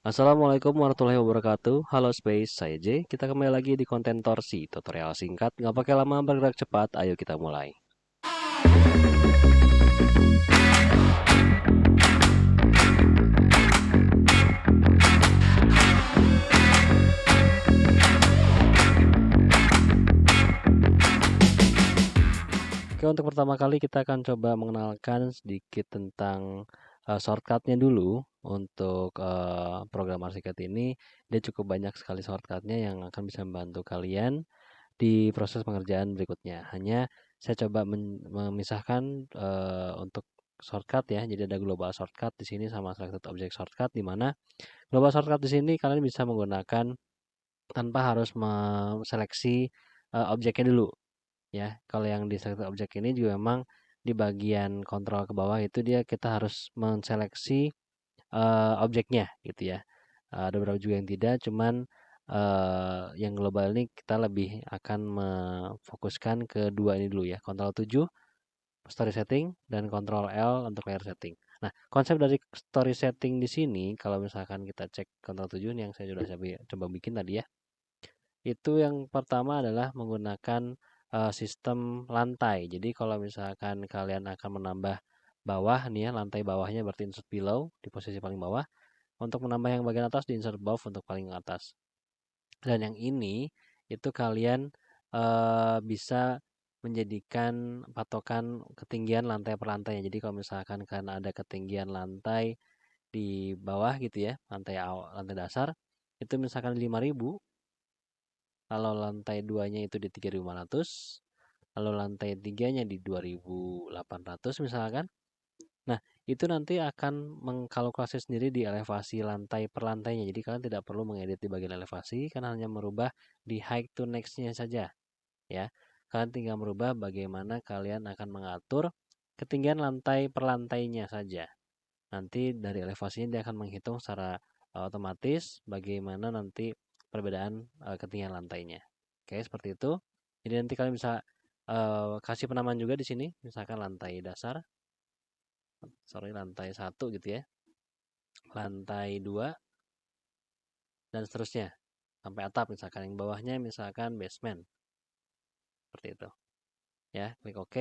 Assalamualaikum warahmatullahi wabarakatuh. Halo Space, saya J. Kita kembali lagi di konten Torsi, tutorial singkat, nggak pakai lama bergerak cepat. Ayo kita mulai. Oke, untuk pertama kali kita akan coba mengenalkan sedikit tentang shortcutnya dulu. Untuk program singkat ini, dia cukup banyak sekali shortcutnya yang akan bisa membantu kalian di proses pengerjaan berikutnya. Hanya saya coba memisahkan untuk shortcut ya. Jadi ada global shortcut di sini sama selected object shortcut, di mana global shortcut di sini kalian bisa menggunakan tanpa harus seleksi objeknya dulu ya. Kalau yang di selected object ini juga memang di bagian kontrol ke bawah itu kita harus menseleksi objeknya gitu ya. Ada beberapa juga yang tidak, cuman yang global ini kita lebih akan memfokuskan ke dua ini dulu ya, Ctrl 7 story setting dan Ctrl L untuk layer setting. Nah, konsep dari story setting di sini kalau misalkan kita cek Ctrl 7 ini yang saya sudah coba bikin tadi ya. Itu yang pertama adalah menggunakan sistem lantai. Jadi kalau misalkan kalian akan menambah bawah nih ya, lantai bawahnya berarti insert below di posisi paling bawah. Untuk menambah yang bagian atas di insert above untuk paling atas. Dan yang ini itu kalian bisa menjadikan patokan ketinggian lantai per lantainya. Jadi kalau misalkan kalian ada ketinggian lantai di bawah gitu ya, lantai dasar itu misalkan 5.000, kalau lantai 2-nya itu di 3.500, lalu lantai 3-nya di 2.800 misalkan. Nah, itu nanti akan mengkalkulasi sendiri di elevasi lantai per lantainya. Jadi kalian tidak perlu mengedit di bagian elevasi, karena hanya merubah di height to next-nya saja, ya. Kalian tinggal merubah bagaimana kalian akan mengatur ketinggian lantai per lantainya saja. Nanti dari elevasinya dia akan menghitung secara otomatis bagaimana nanti perbedaan ketinggian lantainya. Oke, seperti itu. Jadi nanti kalian bisa kasih penamaan juga di sini, misalkan lantai dasar, sorry lantai 1 gitu ya, lantai 2 dan seterusnya sampai atap, misalkan yang bawahnya misalkan basement, seperti itu ya. Klik OK.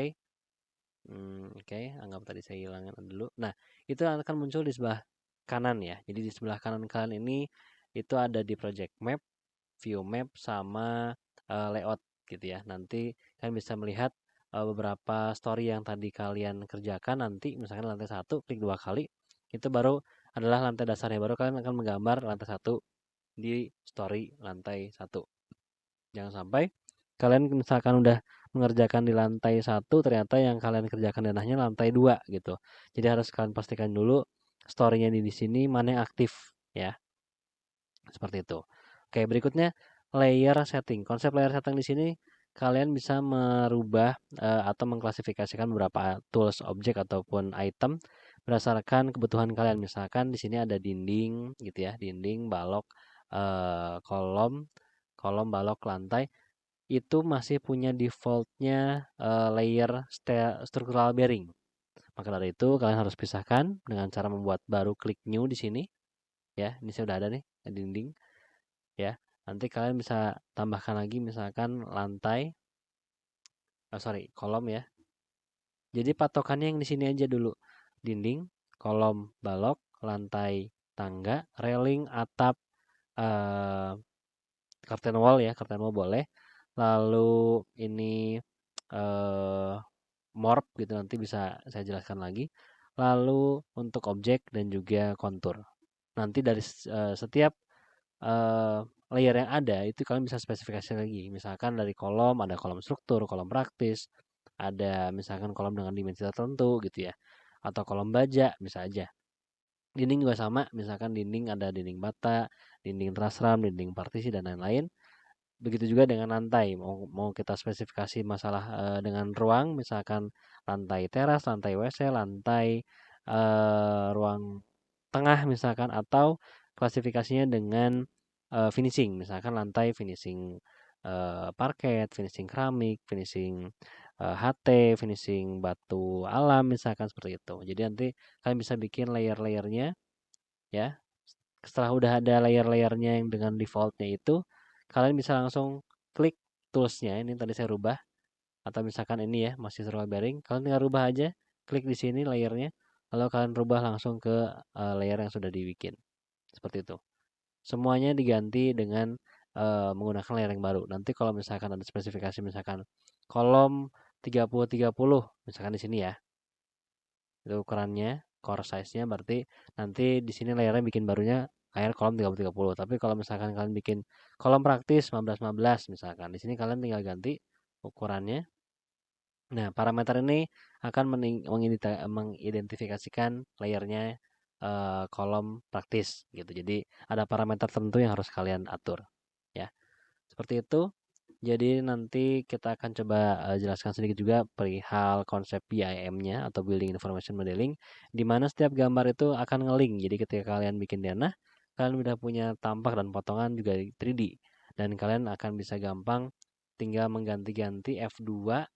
Oke, anggap tadi saya hilangin dulu. Nah, itu akan muncul di sebelah kanan ya. Jadi di sebelah kanan kalian ini itu ada di project map, view map, sama layout gitu ya. Nanti kalian bisa melihat beberapa story yang tadi kalian kerjakan. Nanti misalkan lantai 1 klik 2 kali, itu baru adalah lantai dasarnya. Baru kalian akan menggambar lantai 1 di story lantai 1. Jangan sampai kalian misalkan udah mengerjakan di lantai 1, ternyata yang kalian kerjakan denahnya lantai 2 gitu. Jadi harus kalian pastikan dulu story-nya di sini mana yang aktif ya. Seperti itu. Oke, berikutnya layer setting. Konsep layer setting di sini kalian bisa merubah atau mengklasifikasikan beberapa tools, objek ataupun item berdasarkan kebutuhan kalian. Misalkan di sini ada dinding gitu ya, dinding, balok, kolom, kolom, balok, lantai. Itu masih punya defaultnya layer structural bearing. Maka dari itu kalian harus pisahkan dengan cara membuat baru klik new di sini ya. Ini saya udah ada nih dinding ya. Nanti kalian bisa tambahkan lagi misalkan lantai, sorry, kolom ya. Jadi patokannya yang di sini aja dulu. Dinding, kolom, balok, lantai, tangga, railing, atap, eh, curtain wall ya, curtain wall boleh. Lalu ini eh morph gitu, nanti bisa saya jelaskan lagi. Lalu untuk objek dan juga kontur. Nanti dari setiap eh, layer yang ada itu kalian bisa spesifikasi lagi. Misalkan dari kolom ada kolom struktur, kolom praktis, ada misalkan kolom dengan dimensi tertentu gitu ya. Atau kolom baja bisa aja. Dinding juga sama, misalkan dinding ada dinding bata, dinding trasram, dinding partisi dan lain-lain. Begitu juga dengan lantai. Mau kita spesifikasi masalah dengan ruang, misalkan lantai teras, lantai WC, lantai ruang tengah misalkan, atau klasifikasinya dengan finishing, misalkan lantai finishing parket, finishing keramik, finishing HT, finishing batu alam misalkan seperti itu. Jadi nanti kalian bisa bikin layer-layernya ya. Setelah udah ada layer-layernya yang dengan defaultnya itu, kalian bisa langsung klik toolsnya. Ini tadi saya rubah, atau misalkan ini ya masih scroll bearing, kalian tinggal rubah aja, klik di sini layernya, lalu kalian rubah langsung ke layer yang sudah dibikin. Seperti itu. Semuanya diganti dengan menggunakan layar yang baru. Nanti kalau misalkan ada spesifikasi misalkan kolom 30-30 misalkan di sini ya. Itu ukurannya, core size-nya berarti nanti di sini layarnya bikin barunya layar kolom 30-30. Tapi kalau misalkan kalian bikin kolom praktis 15-15 misalkan, di sini kalian tinggal ganti ukurannya. Nah, parameter ini akan mengidentifikasikan layarnya kolom praktis gitu. Jadi ada parameter tertentu yang harus kalian atur ya. Seperti itu. Jadi nanti kita akan coba jelaskan sedikit juga perihal konsep BIM-nya atau Building Information Modeling, di mana setiap gambar itu akan nge-link. Jadi ketika kalian bikin denah, kalian udah punya tampak dan potongan juga di 3D. Dan kalian akan bisa gampang tinggal mengganti-ganti F2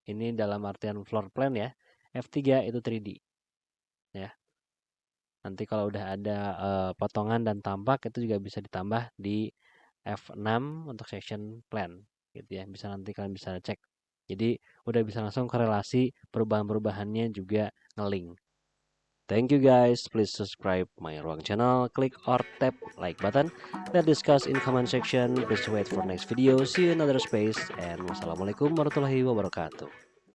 ini dalam artian floor plan ya. F3 itu 3D ya. Nanti kalau udah ada potongan dan tampak itu juga bisa ditambah di F6 untuk section plan gitu ya. Bisa nanti kalian bisa cek. Jadi udah bisa langsung korelasi perubahan-perubahannya juga nge-link. Thank you guys. Please subscribe my Ruang channel. Click or tap like button. Let's discuss in comment section. Please wait for next video. See you in another space. And wassalamualaikum warahmatullahi wabarakatuh.